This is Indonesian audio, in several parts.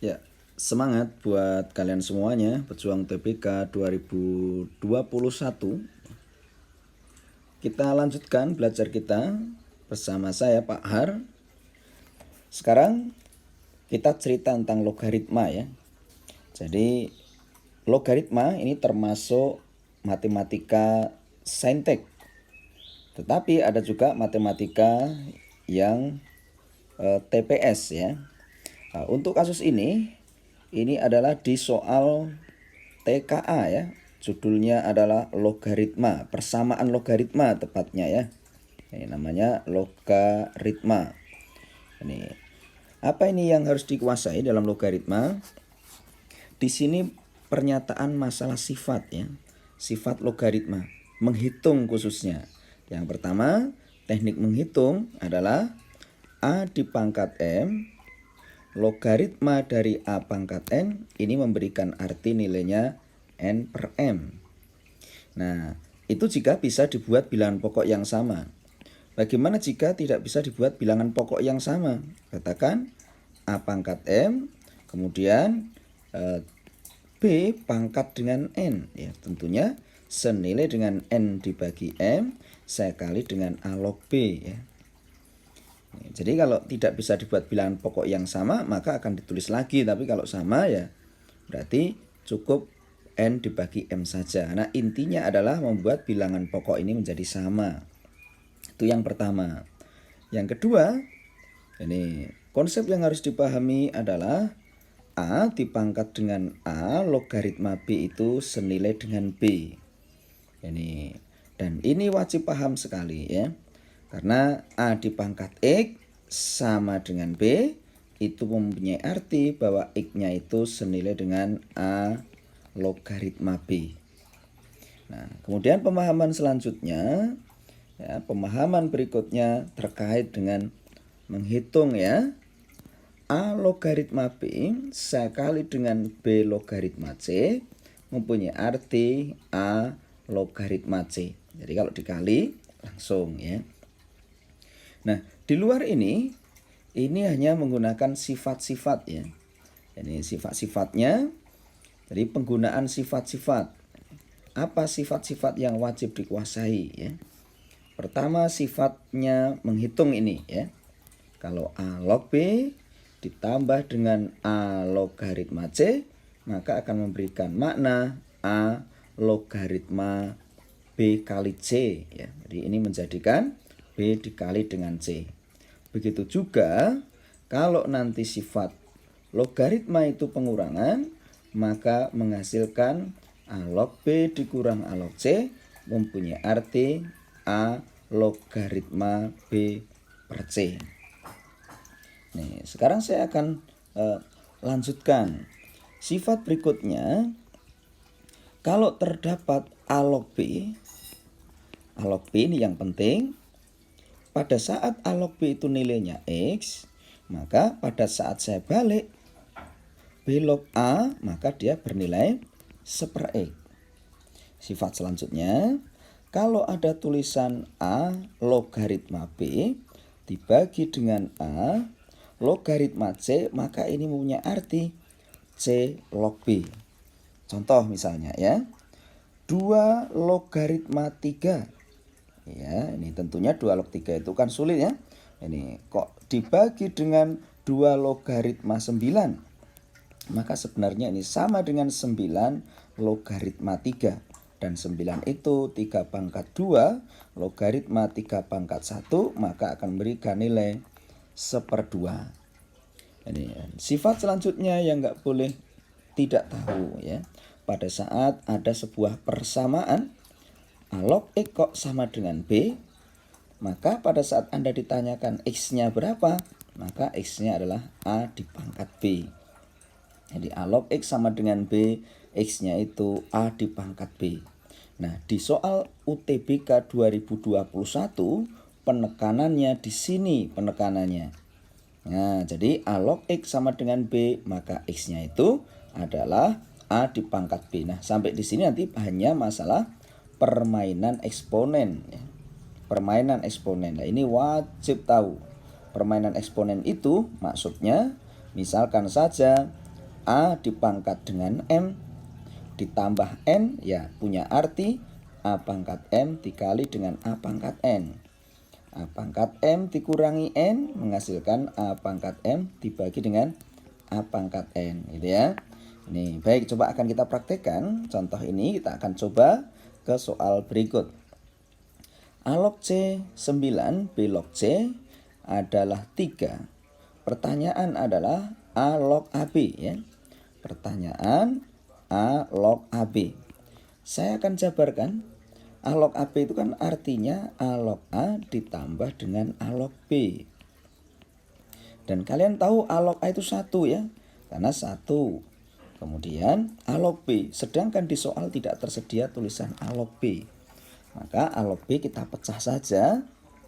Ya, semangat buat kalian semuanya, pejuang TBK 2021. Kita lanjutkan belajar kita bersama saya Pak Har. Sekarang kita cerita tentang logaritma ya. Jadi logaritma ini termasuk matematika saintek. Tetapi ada juga matematika yang TPS ya. Nah, untuk kasus ini adalah di soal TKA ya. Judulnya adalah logaritma, persamaan logaritma tepatnya ya. Ini namanya logaritma. Ini apa ini yang harus dikuasai dalam logaritma? Di sini pernyataan masalah sifat ya. Sifat logaritma, menghitung khususnya. Yang pertama, teknik menghitung adalah A di pangkat M logaritma dari A pangkat N ini memberikan arti nilainya N per M. Nah, itu jika bisa dibuat bilangan pokok yang sama. Bagaimana jika tidak bisa dibuat bilangan pokok yang sama? Katakan A pangkat M, kemudian B pangkat dengan N. Ya, tentunya senilai dengan N dibagi M, saya kali dengan A log B. Ya. Jadi kalau tidak bisa dibuat bilangan pokok yang sama, maka akan ditulis lagi. Tapi kalau sama ya berarti cukup N dibagi M saja. Nah, intinya adalah membuat bilangan pokok ini menjadi sama. Itu yang pertama. Yang kedua, ini konsep yang harus dipahami adalah A dipangkat dengan A, logaritma B itu senilai dengan B. Dan ini wajib paham sekali ya. Karena A di pangkat X sama dengan B itu mempunyai arti bahwa X-nya itu senilai dengan A logaritma B. Nah, kemudian pemahaman selanjutnya, ya, pemahaman berikutnya terkait dengan menghitung ya. A logaritma B sekali dengan B logaritma C mempunyai arti A logaritma C. Jadi kalau dikali langsung ya. Nah, di luar ini hanya menggunakan sifat-sifat ya. Ini sifat-sifatnya. Jadi penggunaan sifat-sifat. Apa sifat-sifat yang wajib dikuasai ya? Pertama sifatnya menghitung ini ya. Kalau A log B ditambah dengan A logaritma C, maka akan memberikan makna A logaritma B kali C ya. Jadi ini menjadikan B dikali dengan C. Begitu juga kalau nanti sifat logaritma itu pengurangan, maka menghasilkan A log B dikurang A log C mempunyai arti A logaritma B per C. Nih, sekarang saya akan lanjutkan. Sifat berikutnya, kalau terdapat A log B ini yang penting. Pada saat A log B itu nilainya X, maka pada saat saya balik B log A, maka dia bernilai 1/X. Sifat selanjutnya, kalau ada tulisan A logaritma B dibagi dengan A logaritma C, maka ini mempunyai arti C log B. Contoh misalnya ya, 2 logaritma 3. Ya, ini tentunya 2 log 3 itu kan sulit ya. Ini kok dibagi dengan 2 logaritma 9. Maka sebenarnya ini sama dengan 9 logaritma 3. Dan 9 itu 3 pangkat 2 logaritma 3 pangkat 1, maka akan memberikan nilai 1/2. Ini sifat selanjutnya yang nggak boleh tidak tahu ya. Pada saat ada sebuah persamaan A log X kok sama dengan B, maka pada saat Anda ditanyakan X-nya berapa, maka X-nya adalah A di pangkat B. Jadi A log X sama dengan B, X-nya itu A di pangkat B. Nah, di soal UTBK 2021, penekanannya di sini penekanannya. Nah, jadi A log X sama dengan B, maka X-nya itu adalah A di pangkat B. Nah, sampai di sini nanti hanya masalah permainan eksponen ya. Permainan eksponen. Nah, ini wajib tahu. Permainan eksponen itu maksudnya misalkan saja A dipangkat dengan M ditambah N, ya punya arti A pangkat M dikali dengan A pangkat N. A pangkat M dikurangi N menghasilkan A pangkat M dibagi dengan A pangkat N, gitu ya. Ini baik, coba akan kita praktekkan. Contoh ini kita akan coba ke soal berikut. A log C 9, B log C adalah 3. Pertanyaan adalah A log AB, ya. Pertanyaan A log AB. Saya akan jabarkan. A log AB itu kan artinya A log A ditambah dengan A log B. Dan kalian tahu A log A itu 1, ya. Karena 1. Kemudian A log B. Sedangkan di soal tidak tersedia tulisan A log B. Maka A log B kita pecah saja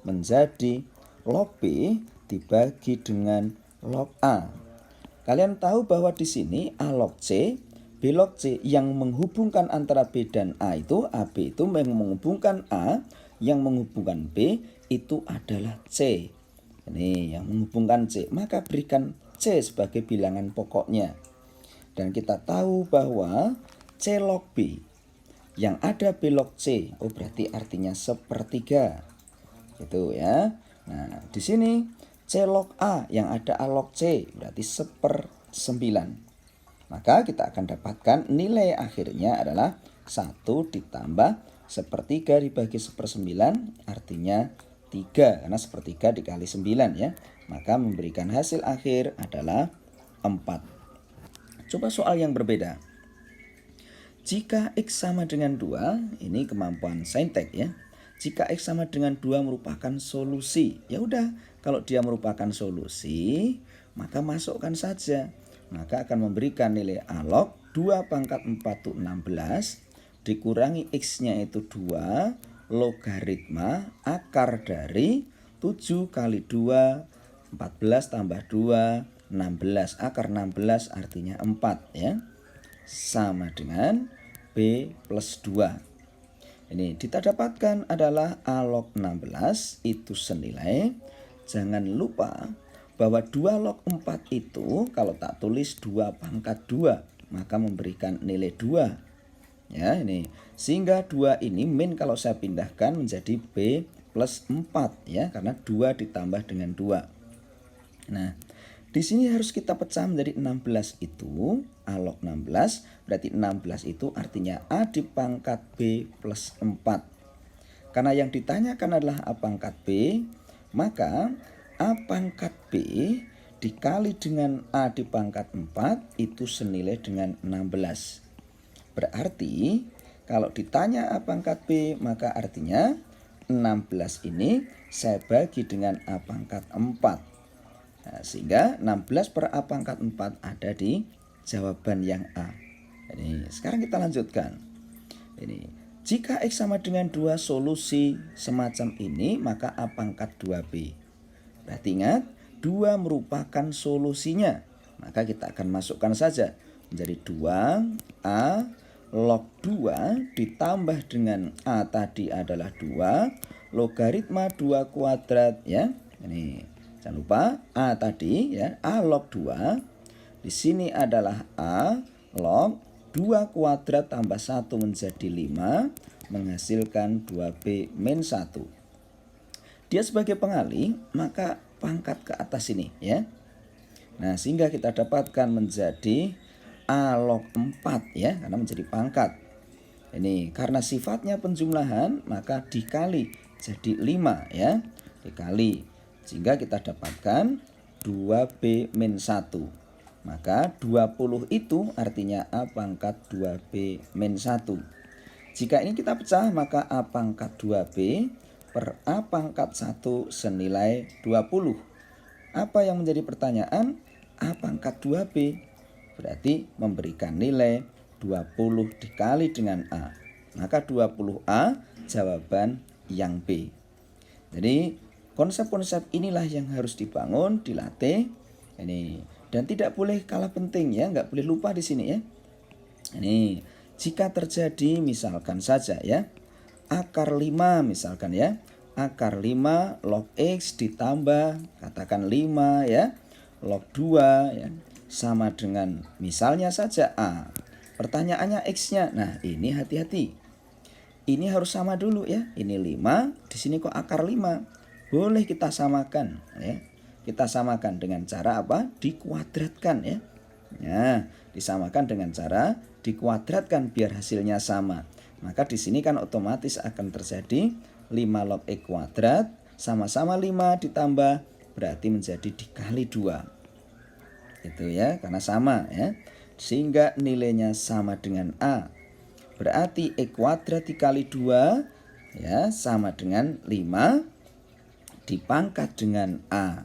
menjadi log B dibagi dengan log A. Kalian tahu bahwa di sini A log C, B log C yang menghubungkan antara B dan A itu, AB itu yang menghubungkan A, yang menghubungkan B itu adalah C. Ini yang menghubungkan C, maka berikan C sebagai bilangan pokoknya. Dan kita tahu bahwa C log B yang ada B log C, oh berarti artinya sepertiga. Gitu ya. Nah, di sini C log A yang ada A log C berarti 1/9. Maka kita akan dapatkan nilai akhirnya adalah 1 ditambah sepertiga dibagi 1/9 artinya 3. Karena sepertiga dikali 9, ya. Maka memberikan hasil akhir adalah 4. Coba soal yang berbeda. Jika X sama dengan 2, ini kemampuan saintek, ya. Jika X sama dengan 2 merupakan solusi, ya udah, kalau dia merupakan solusi, maka masukkan saja. Maka akan memberikan nilai A log 2 pangkat 4 itu 16, dikurangi X-nya itu 2, logaritma akar dari 7 kali 2, 14 tambah 2, 16. Akar 16 artinya 4, ya. Sama dengan B plus 2. Ini kita dapatkan adalah A log 16 itu senilai. Jangan lupa bahwa 2 log 4 itu kalau tak tulis 2 pangkat 2 maka memberikan nilai 2. Ya, ini. Sehingga 2 ini min kalau saya pindahkan menjadi B plus 4, ya, karena 2 ditambah dengan 2. Nah, di sini harus kita pecah menjadi 16 itu A log 16, berarti 16 itu artinya A dipangkat B plus 4. Karena yang ditanyakan adalah A pangkat B, maka A pangkat B dikali dengan A dipangkat 4 itu senilai dengan 16. Berarti kalau ditanya A pangkat B, maka artinya 16 ini saya bagi dengan A pangkat 4. Nah, sehingga 16 per A pangkat 4 ada di jawaban yang A. Ini sekarang kita lanjutkan. Ini jika X sama dengan 2 solusi semacam ini, maka A pangkat 2B. Berarti ingat, 2 merupakan solusinya. Maka kita akan masukkan saja menjadi 2A log 2 ditambah dengan A tadi adalah 2 logaritma 2 kuadrat, ya. Ini jangan lupa A tadi, ya, A log 2. Di sini adalah A log 2 kuadrat tambah 1 menjadi 5 menghasilkan 2B min 1. Dia sebagai pengali, maka pangkat ke atas ini, ya. Nah, sehingga kita dapatkan menjadi A log 4, ya, karena menjadi pangkat. Ini karena sifatnya penjumlahan, maka dikali jadi 5, ya. Dikali. Sehingga kita dapatkan 2B min 1. Maka 20 itu artinya A pangkat 2B min 1. Jika ini kita pecah, maka A pangkat 2B per A pangkat 1 senilai 20. Apa yang menjadi pertanyaan? A pangkat 2B. Berarti memberikan nilai 20 dikali dengan A. Maka 20A jawaban yang B. Jadi konsep-konsep inilah yang harus dibangun, dilatih. Ini. Dan tidak boleh kalah penting, ya, nggak boleh lupa di sini, ya. Ini jika terjadi misalkan saja, ya, akar 5 misalkan, ya. Akar 5 log X ditambah katakan 5, ya, log 2, ya. sama dengan misalnya saja A. Pertanyaannya X-nya. Nah, ini hati-hati. Ini harus sama dulu ya. Ini 5, di sini kok akar 5. Boleh kita samakan ya. Kita samakan dengan cara apa? Dikuadratkan ya. Nah, disamakan dengan cara dikuadratkan biar hasilnya sama. Maka di sini kan otomatis akan terjadi 5 log X kuadrat sama-sama 5 ditambah berarti menjadi dikali 2. Itu ya, karena sama ya. Sehingga nilainya sama dengan A. Berarti X kuadrat dikali 2 ya sama dengan 5 dipangkat dengan A.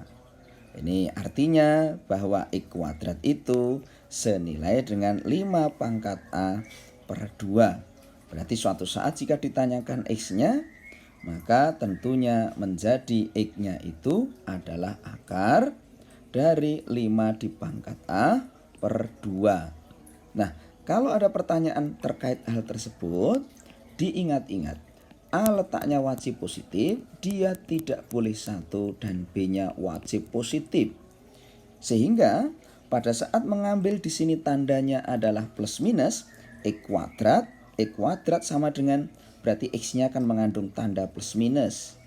Ini artinya bahwa X kuadrat itu senilai dengan 5 pangkat A per 2. Berarti suatu saat jika ditanyakan X-nya, maka tentunya menjadi X-nya itu adalah akar dari 5 dipangkat A per 2. Nah, kalau ada pertanyaan terkait hal tersebut, diingat-ingat. A letaknya wajib positif, dia tidak boleh 1 dan B-nya wajib positif. Sehingga pada saat mengambil di sini tandanya adalah plus minus, X kuadrat sama dengan berarti X-nya akan mengandung tanda plus minus.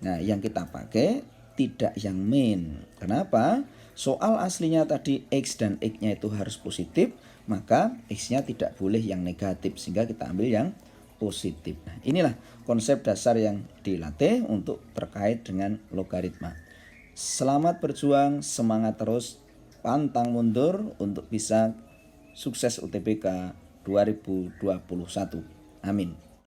Nah, yang kita pakai tidak yang min. Kenapa? Soal aslinya tadi X dan X-nya itu harus positif, maka X-nya tidak boleh yang negatif, sehingga kita ambil yang positif. Nah, inilah konsep dasar yang dilatih untuk terkait dengan logaritma. Selamat berjuang, semangat terus, pantang mundur untuk bisa sukses UTBK 2021. Amin.